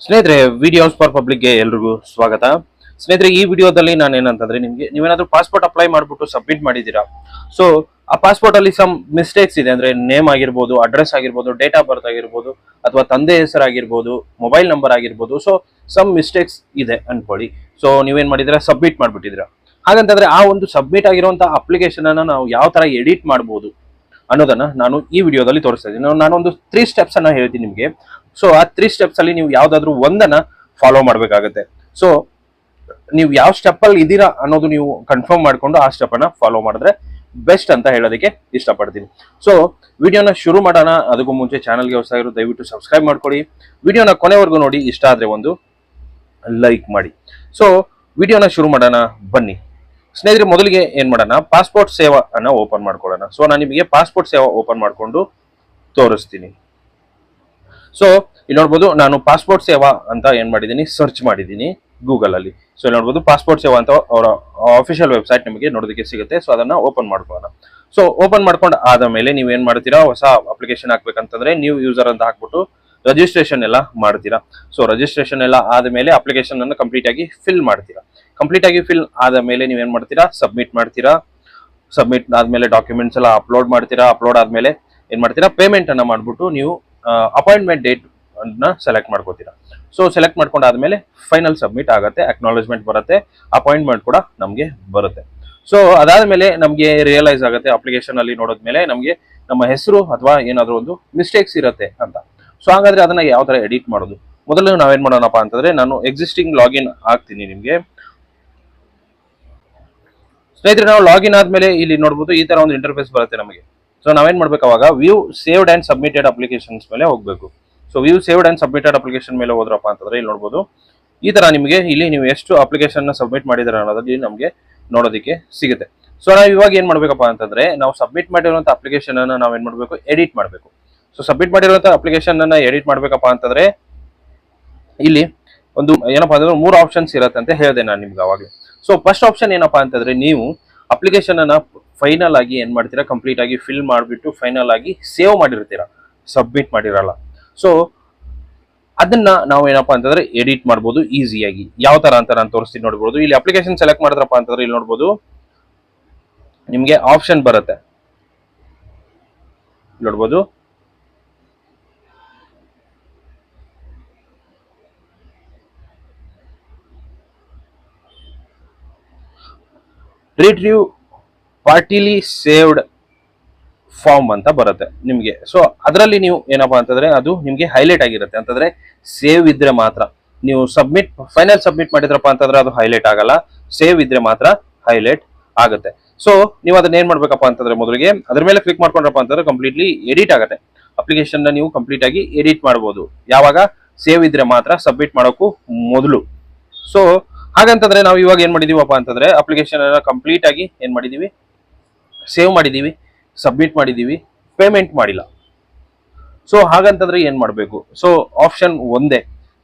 ಸ್ನೇಹಿತರೆ, videos for ಪಬ್ಲಿಕ್ಗೆ ಎಲ್ರಿಗೂ ಸ್ವಾಗತ. ಸ್ನೇಹಿತರೆ, ಈ ವಿಡಿಯೋದಲ್ಲಿ ನಾನು ಏನಂತಂದ್ರೆ ನಿಮ್ಗೆ ನೀವೇನಾದ್ರೂ ಪಾಸ್ಪೋರ್ಟ್ ಅಪ್ಲೈ ಮಾಡ್ಬಿಟ್ಟು ಸಬ್ಮಿಟ್ ಮಾಡಿದ್ದೀರಾ. ಸೊ ಆ ಪಾಸ್ಪೋರ್ಟ್ ಅಲ್ಲಿ ಸಮ್ ಮಿಸ್ಟೇಕ್ಸ್ ಇದೆ. ಅಂದ್ರೆ ನೇಮ್ ಆಗಿರ್ಬೋದು, ಅಡ್ರೆಸ್ ಆಗಿರ್ಬೋದು, ಡೇಟ್ ಆಫ್ ಬರ್ತ್ ಆಗಿರ್ಬೋದು, ಅಥವಾ ತಂದೆ ಹೆಸರಾಗಿರ್ಬೋದು, ಮೊಬೈಲ್ ನಂಬರ್ ಆಗಿರ್ಬೋದು. ಸೊ ಸಮ್ ಮಿಸ್ಟೇಕ್ಸ್ ಇದೆ ಅನ್ಕೊಳ್ಳಿ. ಸೊ ನೀವೇನ್ ಮಾಡಿದ್ರೆ ಸಬ್ಮಿಟ್ ಮಾಡ್ಬಿಟ್ಟಿದ್ದೀರಾ. ಹಾಗಂತಂದ್ರೆ ಆ ಒಂದು ಸಬ್ಮಿಟ್ ಆಗಿರುವಂತಹ ಅಪ್ಲಿಕೇಶನ್ ಅನ್ನ ನಾವು ಯಾವ ತರ ಎಡಿಟ್ ಮಾಡಬಹುದು ಅನ್ನೋದನ್ನ ನಾನು ಈ ವಿಡಿಯೋದಲ್ಲಿ ತೋರಿಸ್ತಾ ಇದ್ದೀನಿ. ನಾನೊಂದು 3 ಸ್ಟೆಪ್ಸ್ ಅನ್ನ ಹೇಳ್ತೀನಿ ನಿಮಗೆ. ಸೊ ಆ 3 ಸ್ಟೆಪ್ಸ್ ಅಲ್ಲಿ ನೀವು ಯಾವ್ದಾದ್ರು ಒಂದನ್ನ ಫಾಲೋ ಮಾಡ್ಬೇಕಾಗತ್ತೆ. ಸೊ ನೀವು ಯಾವ ಸ್ಟೆಪ್ ಅಲ್ಲಿ ಇದ್ದೀರಾ ಅನ್ನೋದು ನೀವು ಕನ್ಫರ್ಮ್ ಮಾಡ್ಕೊಂಡು ಆ ಸ್ಟೆಪ್ ಅನ್ನ ಫಾಲೋ ಮಾಡಿದ್ರೆ ಬೆಸ್ಟ್ ಅಂತ ಹೇಳೋದಕ್ಕೆ ಇಷ್ಟಪಡ್ತೀನಿ. ಸೊ ವಿಡಿಯೋನ ಶುರು ಮಾಡೋಣ. ಅದಕ್ಕೂ ಮುಂಚೆ ಚಾನಲ್ಗೆ ಹೊಸದಾಗಿರೋ ದಯವಿಟ್ಟು ಸಬ್ಸ್ಕ್ರೈಬ್ ಮಾಡ್ಕೊಳ್ಳಿ. ವಿಡಿಯೋನ ಕೊನೆವರೆಗೂ ನೋಡಿ. ಇಷ್ಟ ಆದ್ರೆ ಒಂದು ಲೈಕ್ ಮಾಡಿ. ಸೊ ವಿಡಿಯೋನ ಶುರು ಮಾಡೋಣ ಬನ್ನಿ. ಸ್ನೇಹಿತರೆ, ಮೊದಲಿಗೆ ಏನ್ ಮಾಡೋಣ, ಪಾಸ್ಪೋರ್ಟ್ ಸೇವಾ ಅನ್ನ ಓಪನ್ ಮಾಡ್ಕೊಳ್ಳೋಣ. ಸೊ ನಾನು ನಿಮಗೆ ಪಾಸ್ಪೋರ್ಟ್ ಸೇವಾ ಓಪನ್ ಮಾಡ್ಕೊಂಡು ತೋರಿಸ್ತೀನಿ. ಸೊ ಇಲ್ಲಿ ನೋಡ್ಬೋದು, ನಾನು ಪಾಸ್ಪೋರ್ಟ್ ಸೇವಾ ಅಂತ ಏನ್ ಮಾಡಿದ್ದೀನಿ, ಸರ್ಚ್ ಮಾಡಿದ್ದೀನಿ ಗೂಗಲ್ ಅಲ್ಲಿ. ಸೊ ಇಲ್ಲಿ ನೋಡ್ಬೋದು, ಪಾಸ್ಪೋರ್ಟ್ ಸೇವಾ ಅಂತ ಅವರ ಅಫಿಷಿಯಲ್ ವೆಬ್ಸೈಟ್ ನಿಮಗೆ ನೋಡೋದಕ್ಕೆ ಸಿಗುತ್ತೆ. ಸೊ ಅದನ್ನ ಓಪನ್ ಮಾಡ್ಕೊಳ್ಳೋಣ. ಸೊ ಓಪನ್ ಮಾಡ್ಕೊಂಡು ಆದ ಮೇಲೆ ನೀವು ಏನ್ ಮಾಡ್ತೀರಾ, ಹೊಸ ಅಪ್ಲಿಕೇಶನ್ ಹಾಕ್ಬೇಕಂತಂದ್ರೆ ನ್ಯೂ ಯೂಸರ್ ಅಂತ ಹಾಕ್ಬಿಟ್ಟು ರಿಜಿಸ್ಟ್ರೇಷನ್ ಎಲ್ಲ ಮಾಡ್ತೀರಾ. ಸೊ ರಿಜಿಸ್ಟ್ರೇಷನ್ ಎಲ್ಲ ಆದ ಮೇಲೆ ಅಪ್ಲಿಕೇಶನ್ ಅನ್ನು ಕಂಪ್ಲೀಟ್ ಆಗಿ ಫಿಲ್ ಮಾಡ್ತೀರಾ. ಕಂಪ್ಲೀಟ್ ಆಗಿ ಫಿಲ್ ಆದ ಮೇಲೆ ನೀವೇನ್ ಮಾಡ್ತೀರಾ, ಸಬ್ಮಿಟ್ ಮಾಡ್ತೀರಾ. ಸಬ್ಮಿಟ್ ಆದ್ಮೇಲೆ ಡಾಕ್ಯುಮೆಂಟ್ಸ್ ಎಲ್ಲ ಅಪ್ಲೋಡ್ ಮಾಡ್ತೀರಾ. ಅಪ್ಲೋಡ್ ಆದ್ಮೇಲೆ ಏನ್ ಮಾಡ್ತೀರಾ, ಪೇಮೆಂಟ್ ಅನ್ನ ಮಾಡ್ಬಿಟ್ಟು ನೀವು ಅಪಾಯಿಂಟ್ಮೆಂಟ್ ಡೇಟ್ ಅನ್ನ ಸೆಲೆಕ್ಟ್ ಮಾಡ್ಕೋತೀರಾ. ಸೊ ಸೆಲೆಕ್ಟ್ ಮಾಡ್ಕೊಂಡಾದ್ಮೇಲೆ ಫೈನಲ್ ಸಬ್ಮಿಟ್ ಆಗುತ್ತೆ, ಅಕ್ನಾಲೇಜ್ಮೆಂಟ್ ಬರುತ್ತೆ, ಅಪಾಯಿಂಟ್ಮೆಂಟ್ ಕೂಡ ನಮಗೆ ಬರುತ್ತೆ. ಸೊ ಅದಾದ್ಮೇಲೆ ನಮಗೆ ರಿಯಲೈಸ್ ಆಗುತ್ತೆ ಅಪ್ಲಿಕೇಶನ್ ಅಲ್ಲಿ ನೋಡಿದ್ಮೇಲೆ ನಮಗೆ ನಮ್ಮ ಹೆಸರು ಅಥವಾ ಏನಾದ್ರು ಒಂದು ಮಿಸ್ಟೇಕ್ಸ್ ಇರುತ್ತೆ ಅಂತ. ಸೊ ಹಾಗಾದ್ರೆ ಅದನ್ನ ಯಾವ ತರ ಎಡಿಟ್ ಮಾಡೋದು, ಮೊದಲು ನಾವೇನ್ ಮಾಡೋಣಪ್ಪ ಅಂತಂದ್ರೆ, ನಾನು ಎಕ್ಸಿಸ್ಟಿಂಗ್ ಲಾಗಿನ್ ಆಗ್ತೀನಿ ನಿಮ್ಗೆ. ಸ್ನೇಹಿತರೆ, ನಾವು ಲಾಗಿನ್ ಆದ್ಮೇಲೆ ಇಲ್ಲಿ ನೋಡ್ಬೋದು ಈ ತರ ಒಂದು ಇಂಟರ್ಫೇಸ್ ಬರುತ್ತೆ ನಮಗೆ. ಸೊ ನಾವೇನ್ ಮಾಡ್ಬೇಕು, ಅವಾಗ view saved and submitted applications ಮೇಲೆ ಹೋಗ್ಬೇಕು. So view saved and submitted application ಮೇಲೆ ಹೋದ್ರಪ್ಪ ಅಂತಂದ್ರೆ ಇಲ್ಲಿ ನೋಡ್ಬೋದು ಈ ತರ ನಿಮಗೆ ಇಲ್ಲಿ ನೀವು ಎಷ್ಟು ಅಪ್ಲಿಕೇಶನ್ ಸಬ್ಮಿಟ್ ಮಾಡಿದಾರೆ ಅನ್ನೋದಲ್ಲಿ ನಮಗೆ ನೋಡೋದಕ್ಕೆ ಸಿಗುತ್ತೆ. ಸೊ ನಾವು ಇವಾಗ ಏನ್ ಮಾಡ್ಬೇಕಪ್ಪ ಅಂತಂದ್ರೆ, ನಾವು ಸಬ್ಮಿಟ್ ಮಾಡಿರುವಂತ ಅಪ್ಲಿಕೇಶನ್ ಅನ್ನ ನಾವೇನ್ ಮಾಡ್ಬೇಕು, ಎಡಿಟ್ ಮಾಡ್ಬೇಕು. ಸೊ ಸಬ್ಮಿಟ್ ಮಾಡಿರುವಂತ ಅಪ್ಲಿಕೇಶನ್ ಅನ್ನ ಎಡಿಟ್ ಮಾಡ್ಬೇಕಪ್ಪ ಅಂತಂದ್ರೆ ಇಲ್ಲಿ ಒಂದು ಏನಪ್ಪಾ ಅಂತಂದ್ರೆ 3 ಆಪ್ಷನ್ಸ್ ಇರುತ್ತೆ ಅಂತ ಹೇಳಿದೆ ನಾನು ನಿಮ್ಗೆ ಅವಾಗಲೇ. ಸೊ ಫಸ್ಟ್ ಆಪ್ಷನ್ ಏನಪ್ಪಾ ಅಂತಂದ್ರೆ, ನೀವು ಅಪ್ಲಿಕೇಶನ್ ಅನ್ನ ಫೈನಲ್ ಆಗಿ ಏನ್ ಮಾಡ್ತೀರಾ, ಕಂಪ್ಲೀಟ್ ಆಗಿ ಫಿಲ್ ಮಾಡಿಬಿಟ್ಟು ಫೈನಲ್ ಆಗಿ ಸೇವ್ ಮಾಡಿರ್ತೀರಾ, ಸಬ್ಮಿಟ್ ಮಾಡಿರಲ್ಲ. ಸೊ ಅದನ್ನ ನಾವು ಏನಪ್ಪಾ ಅಂತಂದ್ರೆ ಎಡಿಟ್ ಮಾಡ್ಬೋದು ಈಸಿಯಾಗಿ. ಯಾವ ತರ ಅಂತ ನಾನು ತೋರಿಸ್ತೀನಿ ನೋಡ್ಬೋದು. ಇಲ್ಲಿ ಅಪ್ಲಿಕೇಶನ್ ಸೆಲೆಕ್ಟ್ ಮಾಡಿದ್ರಪ್ಪ ಅಂತಂದ್ರೆ ಇಲ್ಲಿ ನೋಡ್ಬೋದು ನಿಮ್ಗೆ ಆಪ್ಷನ್ ಬರುತ್ತೆ. ನೋಡ್ಬೋದು ರಿಟ್ರೀವ್ ಪಾರ್ಟಿಲಿ ಸೇವ್ಡ್ ಫಾರ್ಮ್ ಅಂತ ಬರುತ್ತೆ ನಿಮ್ಗೆ. ಸೊ ಅದರಲ್ಲಿ ನೀವು ಏನಪ್ಪಾ ಅಂತಂದ್ರೆ ಅದು ನಿಮ್ಗೆ ಹೈಲೈಟ್ ಆಗಿರುತ್ತೆ. ಅಂತಂದ್ರೆ ಸೇವ್ ಇದ್ರೆ ಮಾತ್ರ ನೀವು ಫೈನಲ್ ಸಬ್ಮಿಟ್ ಮಾಡಿದ್ರಪ್ಪ ಅಂತಂದ್ರೆ ಅದು ಹೈಲೈಟ್ ಆಗಲ್ಲ, ಸೇವ್ ಇದ್ರೆ ಮಾತ್ರ ಹೈಲೈಟ್ ಆಗುತ್ತೆ. ಸೊ ನೀವು ಅದನ್ನ ಏನ್ ಮಾಡ್ಬೇಕಪ್ಪ ಅಂತಂದ್ರೆ, ಮೊದಲಿಗೆ ಅದ್ರ ಮೇಲೆ ಕ್ಲಿಕ್ ಮಾಡ್ಕೊಂಡ್ರಪ್ಪ ಅಂತಂದ್ರೆ ಕಂಪ್ಲೀಟ್ಲಿ ಎಡಿಟ್ ಆಗುತ್ತೆ. ಅಪ್ಲಿಕೇಶನ್ ನೀವು ಕಂಪ್ಲೀಟ್ ಆಗಿ ಎಡಿಟ್ ಮಾಡಬಹುದು, ಯಾವಾಗ ಸೇವ್ ಇದ್ರೆ ಮಾತ್ರ, ಸಬ್ಮಿಟ್ ಮಾಡೋಕ್ಕೂ ಮೊದಲು. ಸೊ ಹಾಗಂತಂದ್ರೆ ನಾವು ಇವಾಗ ಏನ್ ಮಾಡಿದೀವಪ್ಪ ಅಂತಂದ್ರೆ, ಅಪ್ಲಿಕೇಶನ್ ಕಂಪ್ಲೀಟ್ ಆಗಿ ಏನ್ ಮಾಡಿದೀವಿ, ಸೇವ್ ಮಾಡಿದೀವಿ, ಸಬ್ಮಿಟ್ ಮಾಡಿದೀವಿ, ಪೇಮೆಂಟ್ ಮಾಡಿಲ್ಲ. ಸೊ ಹಾಗಂತಂದ್ರೆ ಏನ್ ಮಾಡ್ಬೇಕು, ಸೊ ಆಪ್ಷನ್ ಒಂದೇ.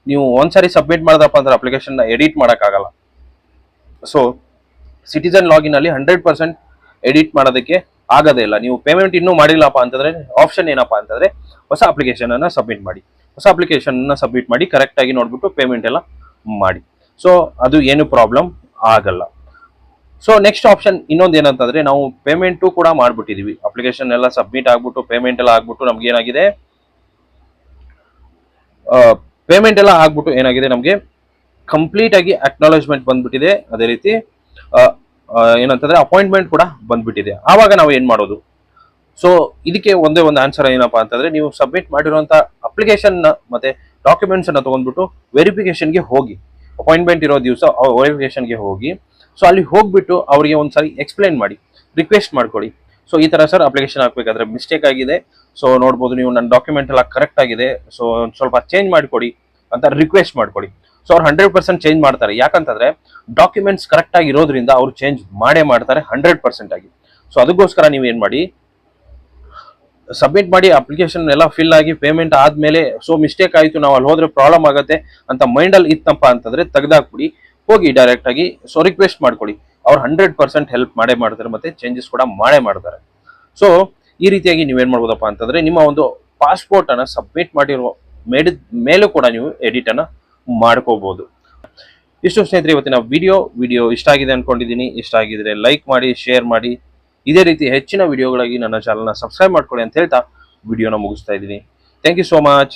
ನೀವು ಒಂದ್ಸರಿ ಸಬ್ಮಿಟ್ ಮಾಡಿದ್ರಪ್ಪ ಅಂದ್ರೆ ಅಪ್ಲಿಕೇಶನ್ ಎಡಿಟ್ ಮಾಡಕ್ಕಾಗಲ್ಲ. ಸೊ ಸಿಟಿಜನ್ ಲಾಗಿನ್ ಅಲ್ಲಿ 100% ಎಡಿಟ್ ಮಾಡೋದಕ್ಕೆ ಆಗದೇ ಇಲ್ಲ. ನೀವು ಪೇಮೆಂಟ್ ಇನ್ನೂ ಮಾಡಿಲ್ಲಪ್ಪ ಅಂತಂದ್ರೆ ಆಪ್ಷನ್ ಏನಪ್ಪಾ ಅಂತಂದ್ರೆ, ಹೊಸ ಅಪ್ಲಿಕೇಶನ್ ಅನ್ನ ಸಬ್ಮಿಟ್ ಮಾಡಿ. ಹೊಸ ಅಪ್ಲಿಕೇಶನ್ ಅನ್ನ ಸಬ್ಮಿಟ್ ಮಾಡಿ ಕರೆಕ್ಟ್ ಆಗಿ ನೋಡ್ಬಿಟ್ಟು ಪೇಮೆಂಟ್ ಎಲ್ಲ ಮಾಡಿ. ಸೊ ಅದು ಏನು ಪ್ರಾಬ್ಲಮ್ ಆಗಲ್ಲ. ಸೊ ನೆಕ್ಸ್ಟ್ ಆಪ್ಷನ್ ಇನ್ನೊಂದು ಏನಂತಂದ್ರೆ, ನಾವು ಪೇಮೆಂಟು ಕೂಡ ಮಾಡ್ಬಿಟ್ಟಿದೀವಿ. ಅಪ್ಲಿಕೇಶನ್ ಎಲ್ಲ ಸಬ್ಮಿಟ್ ಆಗ್ಬಿಟ್ಟು ಪೇಮೆಂಟ್ ಎಲ್ಲ ಆಗ್ಬಿಟ್ಟು ನಮ್ಗೆ ಏನಾಗಿದೆ, ಪೇಮೆಂಟ್ ಎಲ್ಲ ಆಗ್ಬಿಟ್ಟು ಏನಾಗಿದೆ, ನಮಗೆ ಕಂಪ್ಲೀಟ್ ಆಗಿ ಅಕ್ನಾಲೇಜ್ಮೆಂಟ್ ಬಂದ್ಬಿಟ್ಟಿದೆ. ಅದೇ ರೀತಿ ಏನಂತಂದ್ರೆ ಅಪಾಯಿಂಟ್ಮೆಂಟ್ ಕೂಡ ಬಂದ್ಬಿಟ್ಟಿದೆ. ಆವಾಗ ನಾವು ಏನ್ ಮಾಡೋದು? ಸೊ ಇದಕ್ಕೆ ಒಂದೇ ಒಂದು ಆನ್ಸರ್ ಏನಪ್ಪಾ ಅಂತಂದ್ರೆ, ನೀವು ಸಬ್ಮಿಟ್ ಮಾಡಿರುವಂತ ಅಪ್ಲಿಕೇಶನ್ ಮತ್ತೆ ಡಾಕ್ಯುಮೆಂಟ್ಸ್ ಅನ್ನ ತಗೊಂಡ್ಬಿಟ್ಟು ವೆರಿಫಿಕೇಶನ್ಗೆ ಹೋಗಿ, ಅಪಾಯಿಂಟ್ಮೆಂಟ್ ಇರೋ ದಿವಸ ವೆರಿಫಿಕೇಶನ್ಗೆ ಹೋಗಿ. ಸೊ ಅಲ್ಲಿ ಹೋಗ್ಬಿಟ್ಟು ಅವರಿಗೆ ಒಂದ್ಸರಿ ಎಕ್ಸ್ಪ್ಲೈನ್ ಮಾಡಿ, ರಿಕ್ವೆಸ್ಟ್ ಮಾಡ್ಕೊಳ್ಳಿ. ಸೊ ಈ ತರ ಸರ್ ಅಪ್ಲಿಕೇಶನ್ ಹಾಕ್ಬೇಕಾದ್ರೆ ಮಿಸ್ಟೇಕ್ ಆಗಿದೆ, ಸೊ ನೋಡ್ಬೋದು ನೀವು ನನ್ನ ಡಾಕ್ಯುಮೆಂಟ್ ಎಲ್ಲ ಕರೆಕ್ಟ್ ಆಗಿದೆ, ಸೊ ಸ್ವಲ್ಪ ಚೇಂಜ್ ಮಾಡಿಕೊಡಿ ಅಂತ ರಿಕ್ವೆಸ್ಟ್ ಮಾಡ್ಕೊಡಿ. ಸೊ ಅವ್ರು 100% ಚೇಂಜ್ ಮಾಡ್ತಾರೆ. ಯಾಕಂತಂದ್ರೆ ಡಾಕ್ಯುಮೆಂಟ್ಸ್ ಕರೆಕ್ಟ್ ಆಗಿ ಇರೋದ್ರಿಂದ ಅವ್ರು ಚೇಂಜ್ ಮಾಡೇ ಮಾಡ್ತಾರೆ 100% ಆಗಿ. ಸೊ ಅದಕ್ಕೋಸ್ಕರ ನೀವು ಏನ್ ಮಾಡಿ, ಸಬ್ಮಿಟ್ ಮಾಡಿ ಅಪ್ಲಿಕೇಶನ್ ಎಲ್ಲ ಫಿಲ್ ಆಗಿ ಪೇಮೆಂಟ್ ಆದ್ಮೇಲೆ ಸೊ ಮಿಸ್ಟೇಕ್ ಆಯ್ತು, ನಾವು ಅಲ್ಲಿ ಹೋದ್ರೆ ಪ್ರಾಬ್ಲಮ್ ಆಗುತ್ತೆ ಅಂತ ಮೈಂಡ್ ಅಲ್ಲಿ ಇತ್ತಪ್ಪ ಅಂತಂದ್ರೆ ತೆಗೆದಾಕ್ಬಿಡಿ, ಹೋಗಿ ಡೈರೆಕ್ಟ್ ಆಗಿ ಸೊ ರಿಕ್ವೆಸ್ಟ್ ಮಾಡ್ಕೊಳ್ಳಿ. ಅವ್ರು 100% ಹೆಲ್ಪ್ ಮಾಡೇ ಮಾಡ್ತಾರೆ, ಮತ್ತೆ ಚೇಂಜಸ್ ಕೂಡ ಮಾಡೇ ಮಾಡ್ತಾರೆ. ಸೊ ಈ ರೀತಿಯಾಗಿ ನೀವೇನ್ ಮಾಡ್ಬೋದಪ್ಪ ಅಂತಂದ್ರೆ, ನಿಮ್ಮ ಒಂದು ಪಾಸ್ಪೋರ್ಟ್ ಅನ್ನ ಸಬ್ಮಿಟ್ ಮಾಡಿರುವ ಮೇಲೂ ಕೂಡ ನೀವು ಎಡಿಟ್ ಅನ್ನ ಮಾಡ್ಕೋಬಹುದು. ಇಷ್ಟು ಸ್ನೇಹಿತರೆ ಇವತ್ತಿನ ವಿಡಿಯೋ ಇಷ್ಟ ಆಗಿದೆ ಅನ್ಕೊಂಡಿದ್ದೀನಿ. ಇಷ್ಟ ಆಗಿದ್ರೆ ಲೈಕ್ ಮಾಡಿ, ಶೇರ್ ಮಾಡಿ. ಇದೇ ರೀತಿ ಹೆಚ್ಚಿನ ವಿಡಿಯೋಗಳಾಗಿ ನನ್ನ ಚಾನಲ್ನ ಸಬ್ಸ್ಕ್ರೈಬ್ ಮಾಡ್ಕೊಳ್ಳಿ ಅಂತ ಹೇಳ್ತಾ ವಿಡಿಯೋನ ಮುಗಿಸ್ತಾ ಇದ್ದೀನಿ. Thank you so much.